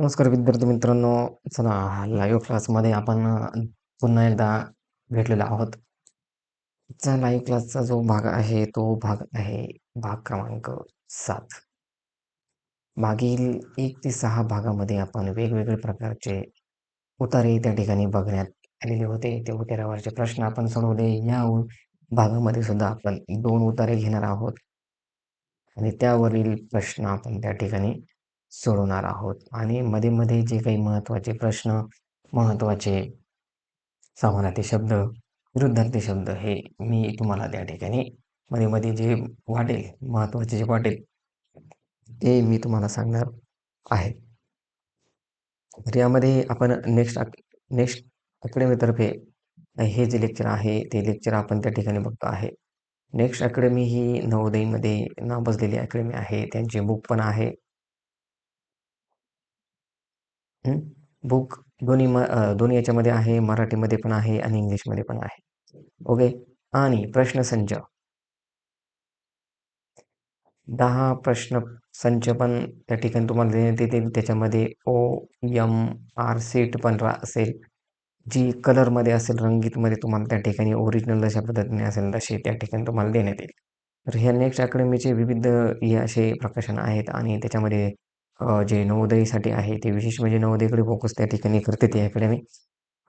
नमस्कार विद्यार्थी मित्रांनो. चला, लाईव्ह क्लासमध्ये आपण पुन्हा एकदा भेटलेलो आहोत. लाईव्ह क्लासचा जो भाग आहे तो भाग आहे भाग क्रमांक 7. मागील 1 ते 6 भागामध्ये आपण वेगवेगळे प्रकारचे उतारे त्या ठिकाणी बघण्यात आलेले होते. ते उतारावरचे प्रश्न आपण सोडवले. या भागामध्ये सुद्धा आपण 2 उतारे घेणार आहोत आणि त्यावरील प्रश्न आपण त्या ठिकाणी सोडवणार आहोत. आणि मध्ये-मध्ये जे काही महत्त्वाचे प्रश्न, महत्त्वाचे समानार्थी शब्द, विरुद्धार्थी शब्द हे मी तुम्हाला त्या ठिकाणी मध्ये-मध्ये जे वाटेल, महत्त्वाचे जे वाटेल, ते मी तुम्हाला सांगणार आहे. तर यामध्ये आपण नेक्स्ट अकॅडमीतर्फे हे जे लेक्चर आहे, ते लेक्चर आपण त्या ठिकाणी बघतो आहे. नेक्स्ट अकॅडमी ही नवोदयमध्ये नावाजलेली अकॅडमी आहे. त्यांची बुक पण आहे. बुक दोन्ही याच्यामध्ये आहे. मराठीमध्ये पण आहे आणि इंग्लिशमध्ये पण आहे. ओके. आणि प्रश्नसंच 10 प्रश्न संच पण त्या ठिकाणी तुम्हाला देण्यात येतील. त्याच्यामध्ये OMR सीट पण असेल, जी कलरमध्ये असेल, रंगीतमध्ये तुम्हाला त्या ठिकाणी ओरिजिनल अशा पद्धतीने असेल तशी त्या ठिकाणी तुम्हाला देण्यात येईल. तर ह्या नेक्स्ट अकॅडमीचे विविध हे असे प्रकाशन आहेत आणि त्याच्यामध्ये जे नवोदयसाठी आहे ते विशेष म्हणजे नवोदयकडे फोकस त्या ठिकाणी करते ती अकॅडमी.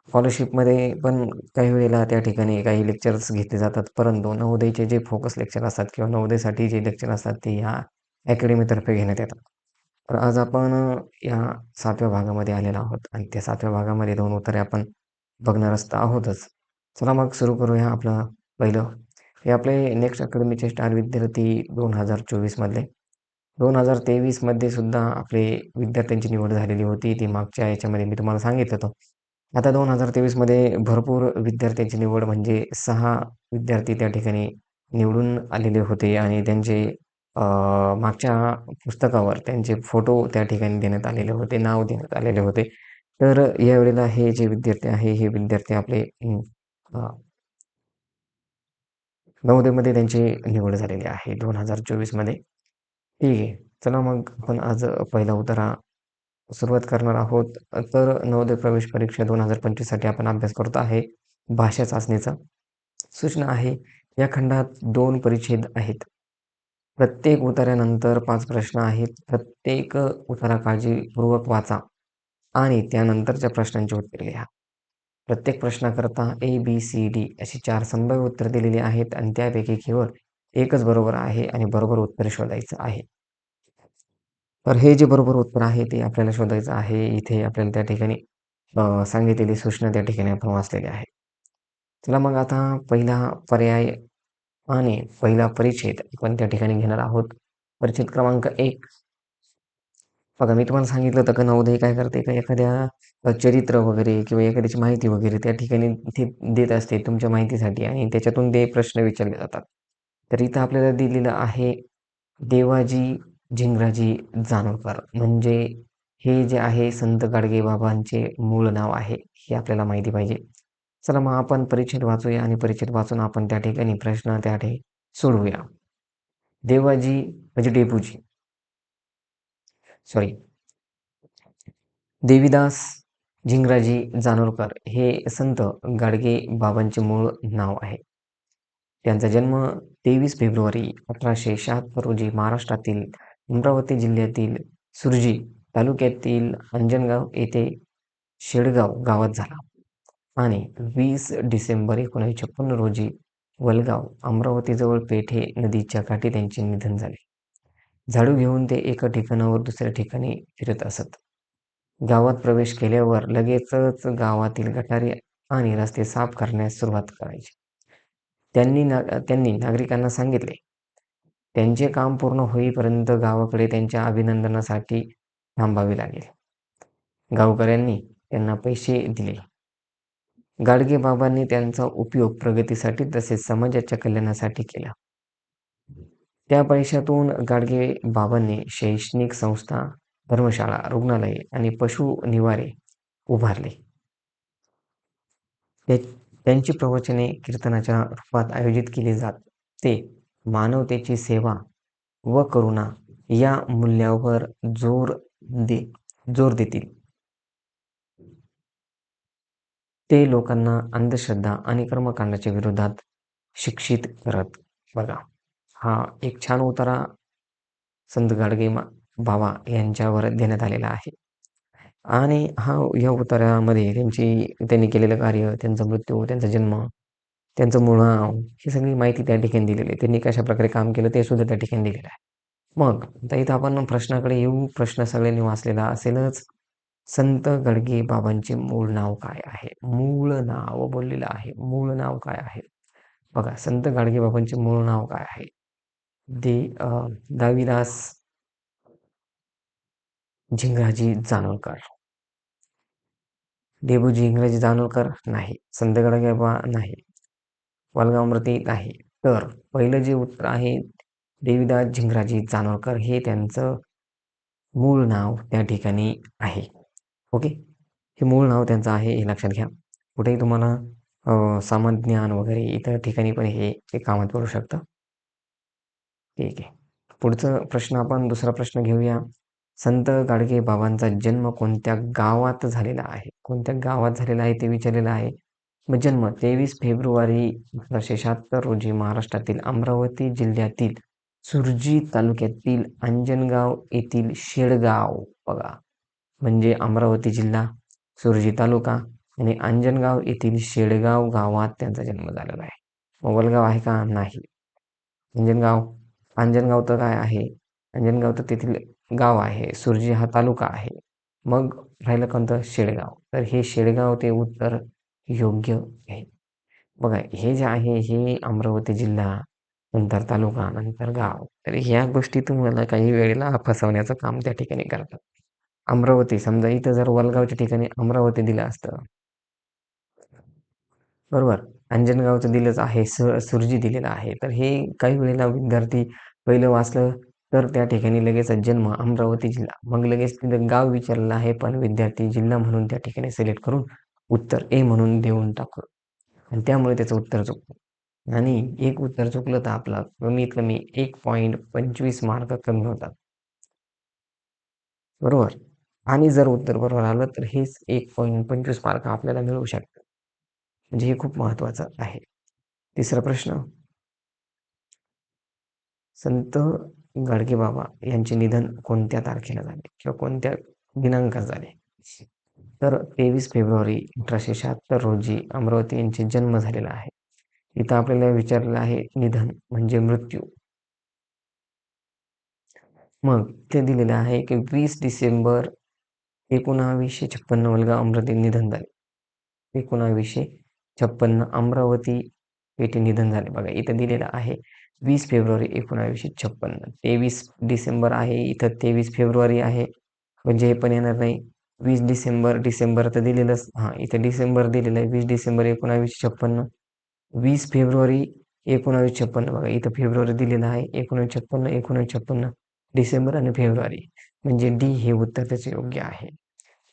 स्कॉलरशिपमध्ये पण काही वेळेला त्या ठिकाणी काही लेक्चर्स घेतले जातात, परंतु नवोदयचे जे फोकस लेक्चर असतात किंवा नवोदयसाठी जे लेक्चर असतात ते ह्या अकॅडमीतर्फे घेण्यात येतात. तर आज आपण या 7व्या भागामध्ये आलेलो आहोत आणि त्या 7व्या भागामध्ये 2 उत्तरे आपण बघणार आहोतच. चला मग सुरू करूया आपलं पहिलं. हे आपले नेक्स्ट अकॅडमीचे स्टार विद्यार्थी 2024 मधले. 2023 मध्ये सुद्धा आपले विद्यार्थ्यांची निवड झालेली होती. ती मागच्या याच्यामध्ये मी तुम्हाला सांगितलं होतं. आता 2023 मध्ये भरपूर विद्यार्थ्यांची निवड म्हणजे 6 विद्यार्थी त्या ठिकाणी निवडून आलेले होते आणि त्यांचे मागच्या पुस्तकावर त्यांचे फोटो त्या ठिकाणी देण्यात आलेले होते, नाव देण्यात आलेले होते. तर यावेळेला हे जे विद्यार्थी आहे, हे विद्यार्थी आपले अ, नवोदयमध्ये त्यांची निवड झालेली आहे 2024 मध्ये. ठीक आहे. चला मग आपण आज पहिला उतारा सुरुवात करणार आहोत. तर नवोदय प्रवेश परीक्षा 2025 साठी आपण अभ्यास करतो आहे भाषा चाचणीचा. सूचना आहे, या खंडात 2 परिच्छेद आहेत. प्रत्येक उतार्यानंतर 5 प्रश्न आहेत. प्रत्येक उतारा काळजीपूर्वक वाचा आणि त्यानंतरच्या प्रश्नांची उत्तरे लिहा. प्रत्येक प्रश्नाकरता A, B, C, D अशी 4 संभाव्य उत्तरे दिलेली आहेत आणि त्यापैकी केवळ एकच बरोबर आहे आणि बरोबर उत्तर शोधायचं आहे. तर हे जे बरोबर उत्तर आहे ते आपल्याला शोधायचं आहे. इथे आपल्याला त्या ठिकाणी सांगितलेली सूचना त्या ठिकाणी आपण वाचलेली आहे. चला मग आता पहिला पर्याय आणि पहिला परिच्छेद आपण त्या ठिकाणी घेणार आहोत. परिच्छेद क्रमांक 1. बघा, मी तुम्हाला सांगितलं होतं का नवोदय काय करते का एखाद्या चरित्र वगैरे किंवा एखाद्याची माहिती वगैरे त्या ठिकाणी ते देत असते तुमच्या माहितीसाठी आणि त्याच्यातून ते प्रश्न विचारले जातात. तर इथं आपल्याला दिलेलं आहे देवाजी झिंगराजी जानोरकर, म्हणजे हे जे आहे संत गाडगेबाबांचे मूळ नाव आहे, हे आपल्याला माहिती पाहिजे. चला मग आपण परिच्छेद वाचूया आणि परिच्छेद वाचून आपण त्या ठिकाणी प्रश्न त्या ठिकाणी सोडवूया. देवाजी म्हणजे डेपूजी, सॉरी, देवीदास झिंगराजी जानोरकर हे संत गाडगे बाबांचे मूळ नाव आहे. त्यांचा जन्म 23 फेब्रुवारी 1876 रोजी महाराष्ट्रातील अमरावती जिल्ह्यातील सुरजी तालुक्यातील अंजनगाव येथे शेडगाव गावात झाला आणि 20 डिसेंबर 1956 रोजी वलगाव अमरावतीजवळ पेठे नदीच्या काठी त्यांचे निधन झाले. झाडू घेऊन ते एका ठिकाणावर दुसऱ्या ठिकाणी फिरत असत. गावात प्रवेश केल्यावर लगेचच गावातील गटारे आणि रस्ते साफ करण्यास सुरुवात करायची. त्यांनी नागरिकांना सांगितले, त्यांचे काम पूर्ण होईपर्यंत गावाकडे त्यांच्या अभिनंदनासाठी थांबावे लागेल. गावकऱ्यांनी त्यांना पैसे दिले. गाडगेबाबांनी त्यांचा उपयोग प्रगतीसाठी तसेच समाजाच्या कल्याणासाठी केला. त्या पैशातून गाडगेबाबांनी शैक्षणिक संस्था, धर्मशाळा, रुग्णालये आणि पशु निवारे उभारले. त्यांची प्रवचने कीर्तनाच्या रूपात आयोजित केली जात. ते मानवतेची सेवा व करुणा या मूल्यावर जोर जोर देतील. ते लोकांना अंधश्रद्धा आणि कर्मकांडाच्या विरोधात शिक्षित करत. बघा, हा एक छान उतारा संत बाबा यांच्यावर देण्यात आलेला आहे. आणि या उतार्यामध्ये त्यांनी केलेलं कार्य, त्यांचा मृत्यू, त्यांचा जन्म, त्यांचं मूळ नाव, ही सगळी माहिती त्या ठिकाणी दिलेली आहे. त्यांनी कशाप्रकारे काम केलं ते सुद्धा त्या ठिकाणी दिलेलं आहे. मग आता इथं आपण प्रश्नाकडे येऊ. प्रश्न सगळ्यांनी वाचलेला असेलच. संत गाडगे बाबांचे मूळ नाव काय आहे? मूळ नाव बोललेलं आहे. मूळ नाव काय आहे? बघा, संत गाडगे बाबांचे मूळ नाव काय आहे? दे दाविदास झिंगराजी जानोरकर. डेबूजी इंग्रजी जानोरकर नाही. संत गाडगे बाबा नाही. वालगावमूर्ती नाही. तर पहिलं जे उत्तर आहे, देवीदास झिंगराजी जानोरकर हे त्यांचं मूळ नाव त्या ठिकाणी आहे. ओके. हे मूळ नाव त्यांचं आहे, हे लक्षात घ्या. कुठेही तुम्हाला सामान्य ज्ञान वगैरे इतर ठिकाणी पण हे कामात पडू शकतं. ठीक आहे. पुढचा प्रश्न आपण दुसरा प्रश्न घेऊया. संत गाडगे बाबांचा जन्म कोणत्या गावात झालेला आहे? कोणत्या गावात झालेला आहे ते विचारलेलं आहे. मग जन्म 23 फेब्रुवारी 1876 रोजी महाराष्ट्रातील अमरावती जिल्ह्यातील सुरजी तालुक्यातील अंजनगाव येथील शेडगाव. बघा, म्हणजे अमरावती जिल्हा, सुरजी तालुका आणि अंजनगाव येथील शेडगाव गावात त्यांचा जन्म झालेला आहे. मोगलगाव आहे का? नाही. अंजनगाव, अंजनगाव तर काय आहे? अंजनगाव तर तेथील गाव आहे. सुरजी हा तालुका आहे. मग राहिलं कोणतं? शेडगाव. तर हे शेडगाव ते उत्तर योग्य आहे. बघा, हे जे आहे हे अमरावती जिल्हा, नंतर तालुका, नंतर गाव. तर ह्या गोष्टी तुम्हाला काही वेळेला फसवण्याचं काम त्या ठिकाणी करतात. अमरावती समजा इथं जर वलगावच्या ठिकाणी अमरावती दिलं असतं, बरोबर. अंजनगावचं दिलंच आहे, सुरजी दिलेलं आहे. तर हे काही वेळेला विद्यार्थी पहिलं वाचलं तर त्या ठिकाणी लगेच जन्म अमरावती जिल्हा, मग लगेच तिथं गाव विचारलेलं आहे, पण विद्यार्थी जिल्हा म्हणून त्या ठिकाणी सिलेक्ट करून उत्तर ए म्हणून देऊन टाकतो आणि त्यामुळे त्याचं उत्तर चुकतं. आणि एक उत्तर चुकलं तर आपला कमीत कमी 1.25 मार्क कमी होतात. बरोबर. आणि जर उत्तर बरोबर आलं तर हेच 1.25 मार्क आपल्याला मिळू शकतात. म्हणजे हे खूप महत्त्वाचं आहे. तिसरा प्रश्न, संत गाडगेबाबा यांचे निधन कोणत्या तारखेला झाले किंवा कोणत्या दिनांकात झाले? तर 23 फेब्रुवारी 1876 रोजी अमरावती यांचे जन्म झालेला आहे. इथं आपल्याला विचारलेलं आहे निधन म्हणजे मृत्यू. मग ते दिलेलं आहे की 20 डिसेंबर 1956 वलगाव अमरावती निधन झाले. 1956 अमरावती येथे निधन झाले. बघा, इथं दिलेलं आहे 20 फेब्रुवारी 1956. 23 डिसेंबर आहे, इथं 23 फेब्रुवारी आहे. म्हणजे हे पण येणार नाही. 20 डिसेंबर, डिसेंबर तर दिलेलंच. हां, इथं डिसेंबर दिलेलं आहे. 20 डिसेंबर 1956. 20 फेब्रुवारी 1956. बघा, इथं फेब्रुवारी दिलेलं आहे. 1956, 1956, डिसेंबर आणि फेब्रुवारी. म्हणजे डी हे उत्तर त्याचे योग्य आहे.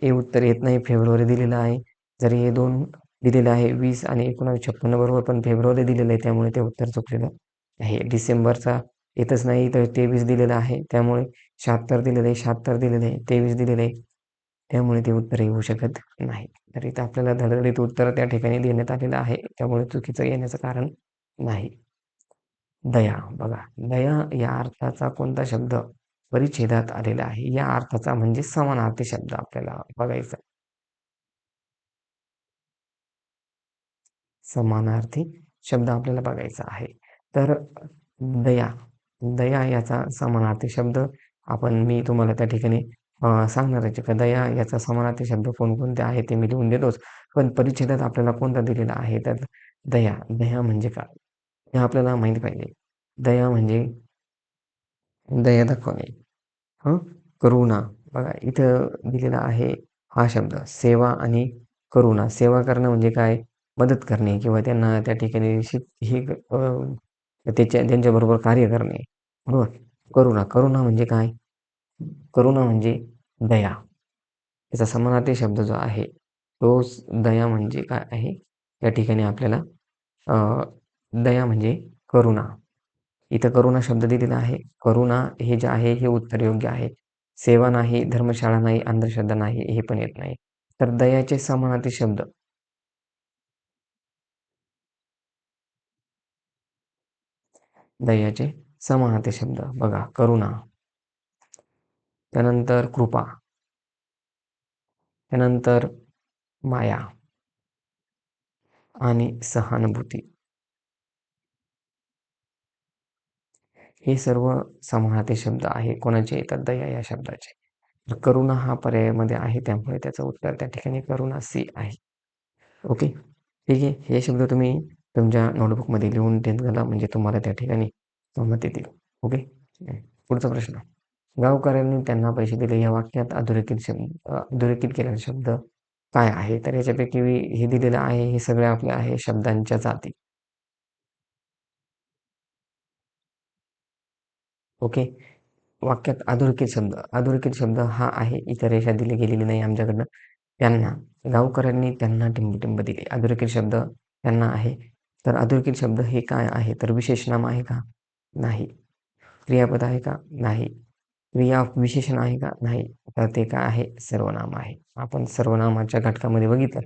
हे उत्तर येत नाही. फेब्रुवारी दिलेलं आहे. जरी हे 2 दिलेलं आहे 20 आणि 1956 बरोबर, पण फेब्रुवारी दिलेलं आहे त्यामुळे ते उत्तर चुकलेलं आहे. डिसेंबरचा येतच नाही, तर 23 दिलेलं आहे त्यामुळे 76 दिलेलं आहे, 76 दिलेलं आहे, 23 दिलेलं आहे त्यामुळे ते उत्तर येऊ शकत नाही. तर इथं आपल्याला धडधडीत उत्तर त्या ठिकाणी देण्यात आलेलं आहे त्यामुळे चुकीचं येण्याचं कारण नाही. दया. बघा, दया या अर्थाचा कोणता शब्द परिच्छेदात आलेला आहे? या अर्थाचा म्हणजे समानार्थी शब्द आपल्याला बघायचा. समानार्थी शब्द आपल्याला बघायचा आहे. तर दया, दया याचा समानार्थी शब्द मी तुम्हाला त्या ठिकाणी सांगणार आहे का दया याचा समानार्थी शब्द कोणकोणते आहे ते मी लिहून देतोच. पण परिच्छेदात आपल्याला कोणता दिलेला आहे तर दया. दया म्हणजे काय? हे आपल्याला माहिती पाहिजे. दया म्हणजे दया दाखवणे. हं, करुणा. बघा, इथं दिलेला आहे हा शब्द सेवा आणि करुणा. सेवा करणं म्हणजे काय? मदत करणे किंवा त्यांना त्या ठिकाणी त्यांच्याबरोबर कार्य करणे. बरोबर. करुणा. करुणा म्हणजे काय? करुणा म्हणजे दया. त्याचा समानार्थी शब्द जो आहे तोच दया म्हणजे काय आहे? या ठिकाणी आपल्याला अ, दया म्हणजे करुणा. इथं करुणा शब्द दिलेला आहे. करुणा हे जे आहे हे उत्तर योग्य आहे. सेवा नाही, धर्मशाळा नाही, अंधश्रद्धा नाही, हे पण येत नाही. तर दयाचे समानार्थी शब्द दयाचे समानार्थी शब्द बघा, करुणा, त्यानंतर कृपा, त्यानंतर माया आणि सहानुभूती. हे सर्व समानार्थी शब्द आहे. कोणाचे येतात? दया या शब्दाचे. तर करुणा हा पर्यायामध्ये आहे, त्यामुळे त्याचं उत्तर त्या ठिकाणी करुणा सी आहे. ओके. ठीक आहे. हे शब्द तुम्ही तुमच्या नोटबुकमध्ये लिहून देत गेला म्हणजे तुम्हाला त्या ठिकाणी कामात येतील. ओके. पुढचा प्रश्न. गावकऱ्यांनी त्यांना पैसे दिले या वाक्यात अधोरेखित केलेला शब्द काय आहे? तर याच्यापैकी हे दिलेलं आहे, हे सगळे आपले आहे शब्दांच्या जाती. ओके. वाक्यात अधोरेखित शब्द हा आहे, इतर रेषा दिली गेलेली नाही आमच्याकडनं. त्यांना, गावकऱ्यांनी त्यांना टिंब दिले. अधोरेखित शब्द त्यांना आहे. तर अधोरेखित शब्द हे काय आहे? तर विशेष नाम आहे का? नाही. क्रियापद आहे का? नाही. क्रिया विशेषण आहे का? नाही. तर ते काय आहे? सर्वनाम आहे. आपण सर्वनामाच्या घटकामध्ये बघितलं,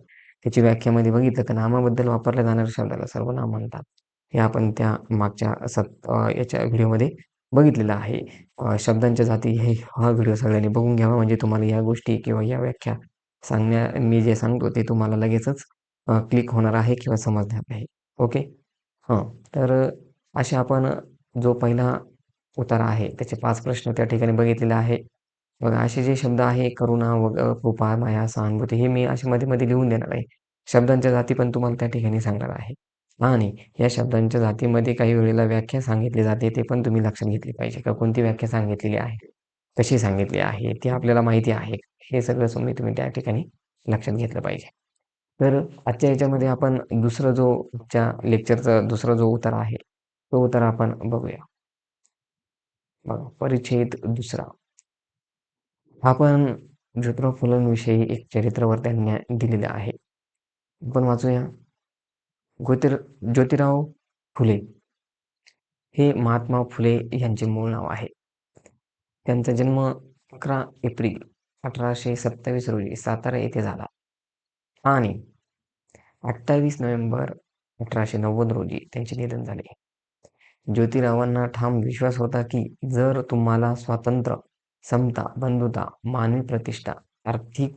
त्याची व्याख्यामध्ये बघितलं तर नामाबद्दल वापरल्या जाणाऱ्या शब्दाला सर्वनाम म्हणतात. हे आपण त्या मागच्या याच्या व्हिडिओमध्ये बघितलेलं आहे. शब्दांच्या जाती हा व्हिडिओ सगळ्यांनी बघून घ्यावा म्हणजे तुम्हाला या गोष्टी किंवा या व्याख्या मी जे सांगतो ते तुम्हाला लगेचच क्लिक होणार आहे किंवा समजणार आहे. ओके. हां. तर असे आपण जो पहिला उतारा आहे त्याचे 5 प्रश्न त्या ठिकाणी बघितलेले आहे. बघा असे जे शब्द आहे करुणा, कृपा, माया, सहानुभूती हे मी असे मध्ये-मध्ये लिहून देणार आहे. शब्दांच्या जाती पण तुम्हाला त्या ठिकाणी सांगणार आहे. आणि या शब्दांच्या जातीमध्ये काही वेळेला व्याख्या सांगितली जाते ते पण तुम्ही लक्षात घेतली पाहिजे का कोणती व्याख्या सांगितलेली आहे, कशी सांगितली आहे, ती आपल्याला माहिती आहे. हे सगळं तुम्ही त्या ठिकाणी लक्षात घेतलं पाहिजे. तर आजच्या ह्याच्यामध्ये आपण आजच्या लेक्चरचा दुसरा जो उतारा आहे, तो उतारा आपण बघूया. बघा, परिच्छेद दुसरा. आपण ज्योतिराव फुलांविषयी एक चरित्र त्यांनी दिलेलं आहे. आपण वाचूया. ज्योतिराव फुले हे महात्मा फुले यांचे मूळ नाव आहे. त्यांचा जन्म 11 एप्रिल 1827 रोजी सातारा येथे झाला आणि 28 नोव्हेंबर 1890 रोजी त्यांचे निधन झाले. ज्योतिरावांना ठाम विश्वास होता की जर तुम्हाला स्वातंत्र्य, समता, बंधुता, मानवी प्रतिष्ठा, आर्थिक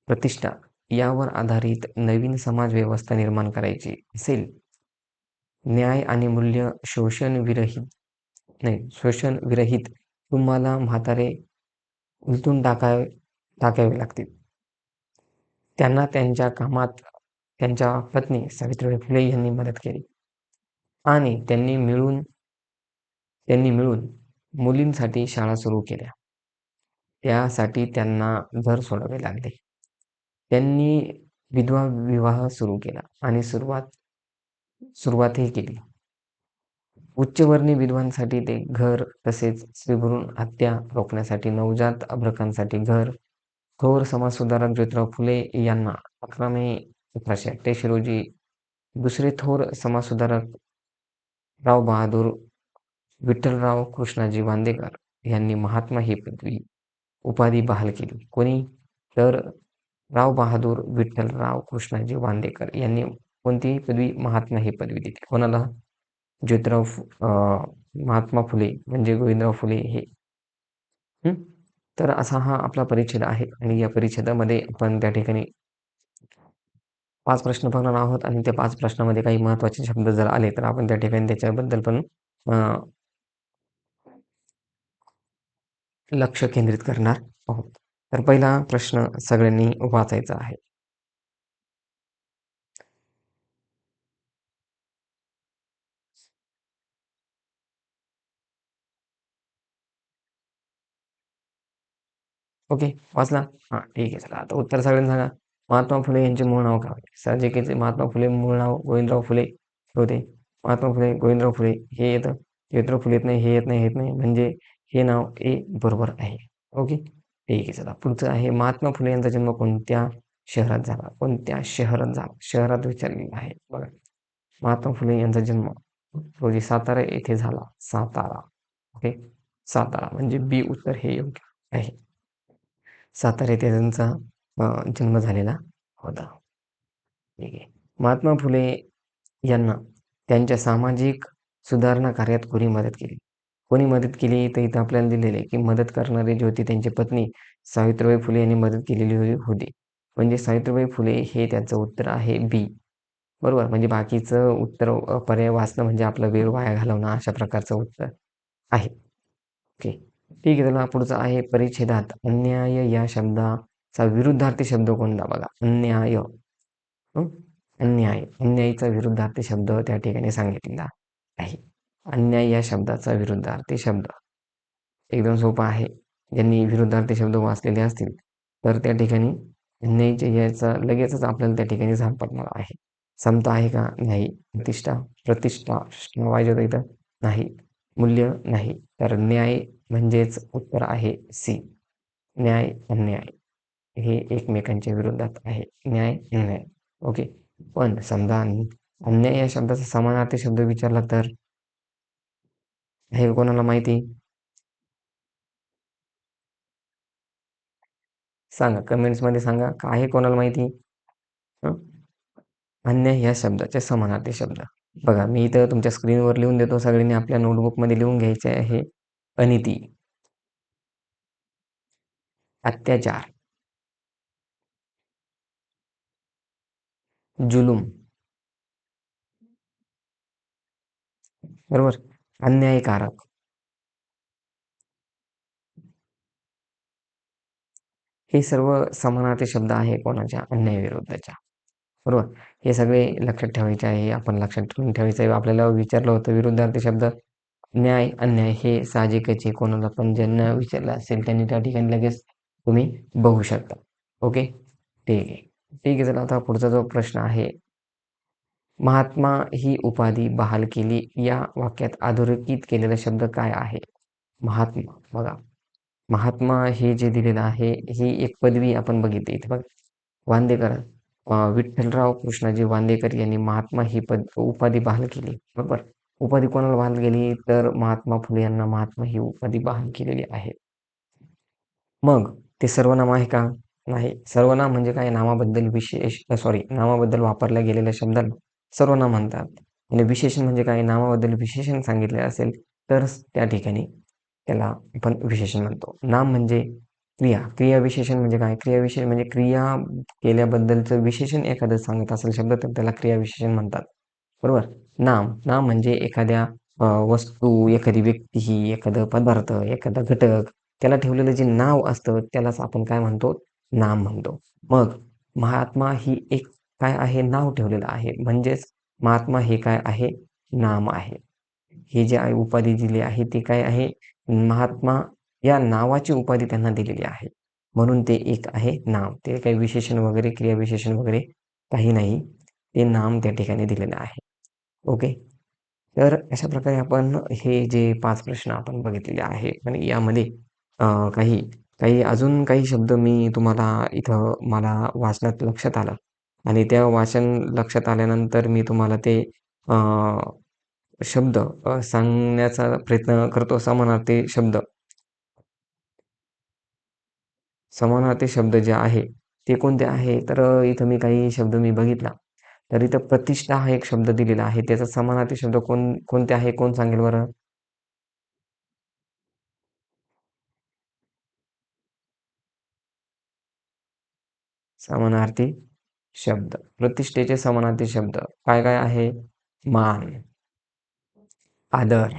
प्रतिष्ठा यावर आधारित नवीन समाज व्यवस्था निर्माण करायची असेल, न्याय आणि मूल्य शोषण विरहित तुम्हाला म्हातारे उलटून टाकावे लागतील. त्यांना त्यांच्या कामात त्यांच्या पत्नी सावित्रीबाई फुले यांनी मदत केली आणि त्यांनी मिळून मुलींसाठी शाळा सुरू केल्या. त्यासाठी त्यांना घर सोडावे लागले. त्यांनी विधवा विवाह सुरू केला आणि सुरुवातही केली. उच्चवर्णीय विधवांसाठी ते घर, तसेच स्त्रीभ्रूण हत्या रोखण्यासाठी नवजात अर्भकांसाठी घर. थोर समाजसुधारक ज्योतिराव फुले यांना 11 मे 1888 रोजी दुसरे थोर समाजसुधारक राव बहादूर विठ्ठलराव कृष्णाजी वांदेकर यांनी महात्मा ही उपाधी बहाल केली. कोणी? तर राव बहादूर विठ्ठलराव कृष्णाजी वांदेकर यांनी कोणती पदवी? महात्मा ही पदवी दिली. कोणाला? महात्मा फुले म्हणजे गोविंदराव फुले हे. तर असा हा आपला परिच्छेद आहे आणि या परिच्छेदामध्ये आपण त्या ठिकाणी 5 प्रश्न बघणार आहोत आणि त्या 5 प्रश्नामध्ये काही महत्त्वाचे शब्द जर आले तर आपण त्या ठिकाणी त्याच्याबद्दल पण लक्ष केंद्रित करणार आहोत. तर पहिला प्रश्न सगळ्यांनी वाचायचा आहे. ओके, वाचला? हां, ठीक आहे. चला आता उत्तर सगळ्यांनी सांगा. महात्मा फुले यांचे मूळ नाव काय होते? साहजिकच महात्मा फुले मूळ नाव गोविंदराव फुले होते. महात्मा फुले, गोविंदराव फुले हे येतं. ज्योतिराव फुले येत नाही, हे येत नाही, हे येत नाही. म्हणजे हे नाव ए बरोबर आहे. ओके, ठीक आहे. चला पुढचं आहे. महात्मा फुले यांचा जन्म कोणत्या शहरात झाला? कोणत्या शहरात झाला? शहरात विचारलेलं आहे. बघा, महात्मा फुले यांचा जन्म रोजी सातारा येथे झाला. सातारा. ओके, सातारा म्हणजे बी उत्तर हे योग्य. आहे. सातारा येथे त्यांचा जन्म झालेला होता. ठीक आहे. महात्मा फुले यांना त्यांच्या सामाजिक सुधारणा कार्यात कोणी मदत केली? कोणी मदत केली तर इथं आपल्याला दिलेलं आहे, की मदत करणारे जे होते त्यांची पत्नी सावित्रीबाई फुले यांनी मदत केलेली होती. म्हणजे सावित्रीबाई फुले हे त्याचं उत्तर आहे बी. बरोबर. म्हणजे बाकीचं उत्तर पर्याय वाचणं म्हणजे आपला वेळ वाया घालवणं अशा प्रकारचं उत्तर आहे. ओके. ठीक आहे. चला पुढचा आहे परिच्छेदात अन्याय या शब्दाचा विरुद्धार्थी शब्द कोणता बघा? अन्याय. हं? अन्याय. अन्यायीचा विरुद्धार्थी शब्द त्या ठिकाणी सांगितलेला आहे. अन्याय या शब्दाचा विरुद्धार्थी शब्द. एकदम सोपा आहे. ज्यांनी विरुद्धार्थी शब्द वाचलेले असतील, तर त्या ठिकाणी अन्यायच्या याचा लगेचच आपल्याला त्या ठिकाणी सापडणार आहे. समता आहे का? नाही. प्रतिष्ठा, प्रतिष्ठा पाहिजे होतं इथं? नाही. मूल्य? नाही. तर न्याय म्हणजेच उत्तर आहे सी. न्याय, अन्याय हे एकमेकांच्या विरोधात आहे. न्याय, अन्याय. ओके. पण समजा अन्याय या शब्दाचा समानार्थी शब्द विचारला तर? हे कोणाला माहिती? सांगा, कमेंट्समध्ये सांगा. का आहे कोणाला माहिती? हं? अन्याय या शब्दाचे समानार्थी शब्द. बघा, मी इथं तुमच्या स्क्रीनवर लिहून देतो. सगळ्यांनी आपल्या नोटबुकमध्ये लिहून घ्यायचे आहे. अनिती, अत्याचार, जुलूम, बरोबर? अन्यायकारक. हे सर्व समानार्थी शब्द आहे कोणाच्या? अन्यायाविरुद्धच्या. बरोबर? हे सगळे लक्षात ठेवायचे आहे. आपण लक्षात ठेवून ठेवायचं आहे. आपल्याला विचारलं होतं विरुद्धार्थी शब्द न्याय, अन्याय हे साहजिकच आहे. कोणाला पण ज्यांना विचारलं असेल त्यांनी त्या ठिकाणी लगेच तुम्ही बघू शकता. ओके? ठीक आहे. ठीक आहे. चला आता पुढचा जो प्रश्न आहे. महात्मा ही उपाधी बहाल केली या वाक्यात अधोरेखित केलेला शब्द काय आहे? महात्मा. बघा, महात्मा हे जे दिलेलं आहे, ही एक पदवी आपण बघितली इथे बघा. वांदेकर विठ्ठलराव कृष्णाजी वांदेकर यांनी महात्मा ही उपाधी बहाल केली. बरोबर. उपाधी कोणाला बहाल केली? तर महात्मा फुले यांना महात्मा ही उपाधी बहाल केलेली आहे. मग ते सर्वनाम आहे का? नाही. सर्वनाम म्हणजे काय? नामाबद्दल नामाबद्दल वापरल्या गेलेल्या शब्दाला सर्वनाम म्हणतात. आणि विशेषण म्हणजे काय? नामाबद्दल विशेषण सांगितले असेल तरच त्या ठिकाणी त्याला आपण विशेषण म्हणतो. नाम म्हणजे क्रिया. क्रियाविशेषण म्हणजे काय? क्रियाविशेषण म्हणजे क्रिया केल्याबद्दलचं विशेषण एखादं सांगत असेल शब्द तर त्याला क्रियाविशेषण म्हणतात. बरोबर? नाम म्हणजे एखाद्या वस्तू, एखादी व्यक्ती, एखादा पदार्थ, एखादा घटक त्याला ठेवलेलं जे नाव असतं त्यालाच आपण काय म्हणतो? नाम म्हणतो. मग महात्मा ही एक काय आहे? नाव ठेवलेलं आहे. म्हणजेच महात्मा हे काय आहे? नाम आहे. ही जी आहे उपाधी दिली आहे ती काय आहे? महात्मा या नावाची उपाधी त्यांना दिलेली आहे. म्हणून ते एक आहे नाम. ते काही विशेषण वगैरे, क्रियाविशेषण वगैरे काही नाही. ते नाम त्या ठिकाणी दिलेलं आहे. ओके. तर अशा प्रकारे आपण हे जे 5 प्रश्न आपण बघितलेले आहे आणि यामध्ये अ, काही काही अजून काही शब्द मी तुम्हाला इथं मला वाचनात लक्षात आलं आणि त्या वाचन लक्षात आल्यानंतर मी तुम्हाला ते अ, शब्द सांगण्याचा प्रयत्न करतो. समानार्थी शब्द जे आहे ते कोणते आहे? तर इथं मी काही शब्द बघितला. तर इथं प्रतिष्ठा हा एक शब्द दिलेला आहे. त्याचा समानार्थी शब्द कोणते आहे? कोण सांगेल बरं? समानार्थी शब्द. प्रतिष्ठेचे समानार्थी शब्द काय काय आहे? मान, आदर.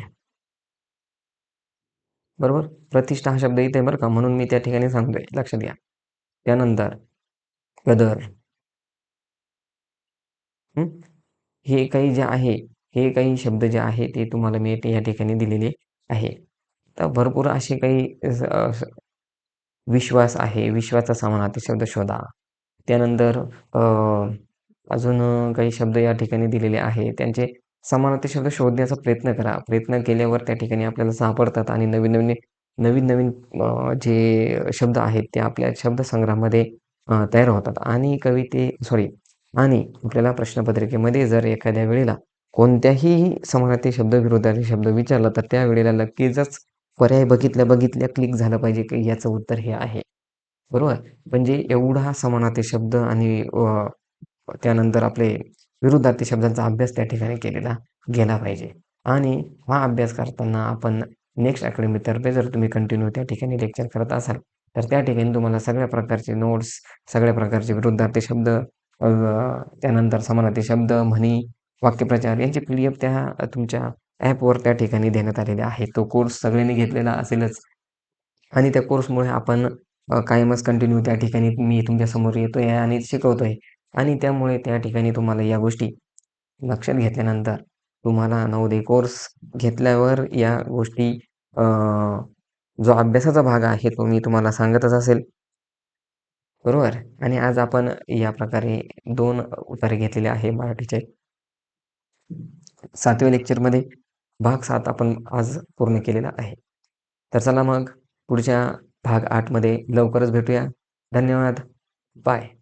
बरोबर? प्रतिष्ठा हा शब्द इथे आहे बरं का, म्हणून मी त्या ठिकाणी सांगतोय. लक्षात घ्या. त्यानंतर कदर. हं? हे काही जे आहे, हे काही शब्द जे आहे ते तुम्हाला मी या ठिकाणी दिलेले आहे. तर भरपूर असे काही विश्वास आहे. विश्वाचा समानार्थी शब्द शोधा. त्यानंतर अजून काही शब्द या ठिकाणी दिलेले आहे. त्यांचे समानार्थी शब्द शोधण्याचा प्रयत्न करा. प्रयत्न केल्यावर त्या ठिकाणी आपल्याला सापडतात आणि नवीन-नवीन जे शब्द आहेत ते आपल्या शब्दसंग्रहामध्ये तयार होतात आणि आणि आपल्याला प्रश्नपत्रिकेमध्ये जर एखाद्या वेळेला कोणत्याही समानार्थी शब्द, विरोधार्थी शब्द विचारला तर त्यावेळेला नक्कीच पर्याय बघितल्या क्लिक झालं पाहिजे की याचं उत्तर हे आहे. बरोबर? म्हणजे एवढा समानार्थी शब्द आणि त्यानंतर आपले विरुद्धार्थी शब्दांचा अभ्यास त्या ठिकाणी केलेला गेला पाहिजे. आणि हा अभ्यास करताना आपण नेक्स्ट अकॅडमीतर्फे जर तुम्ही कंटिन्यू त्या ठिकाणी लेक्चर करत असाल, तर त्या ठिकाणी तुम्हाला सगळ्या प्रकारचे नोट्स, सगळ्या प्रकारचे विरुद्धार्थी शब्द, त्यानंतर समानार्थी शब्द, म्हणी, वाक्यप्रचार यांची PDF त्या तुमच्या ॲपवर त्या ठिकाणी देण्यात आलेले आहे. तो कोर्स सगळ्यांनी घेतलेला असेलच आणि त्या कोर्समुळे आपण कायमच कंटिन्यू त्या ठिकाणी मी तुमच्यासमोर येतोय आणि शिकवतोय आणि त्यामुळे त्या ठिकाणी तुम्हाला या गोष्टी लक्षात घेतल्यानंतर तुम्हाला नवोदय कोर्स घेतल्यावर या गोष्टी अ, जो अभ्यासाचा भाग आहे तो मी तुम्हाला सांगतच असेल. बरोबर? आणि आज आपण या प्रकारे 2 उतारे घेतलेले आहे मराठीचे. 7व्या लेक्चरमध्ये भाग 7 आपण आज पूर्ण केलेला आहे. तर चला मग पुढच्या भाग 8 मध्ये लवकरच भेटूया. धन्यवाद. बाय.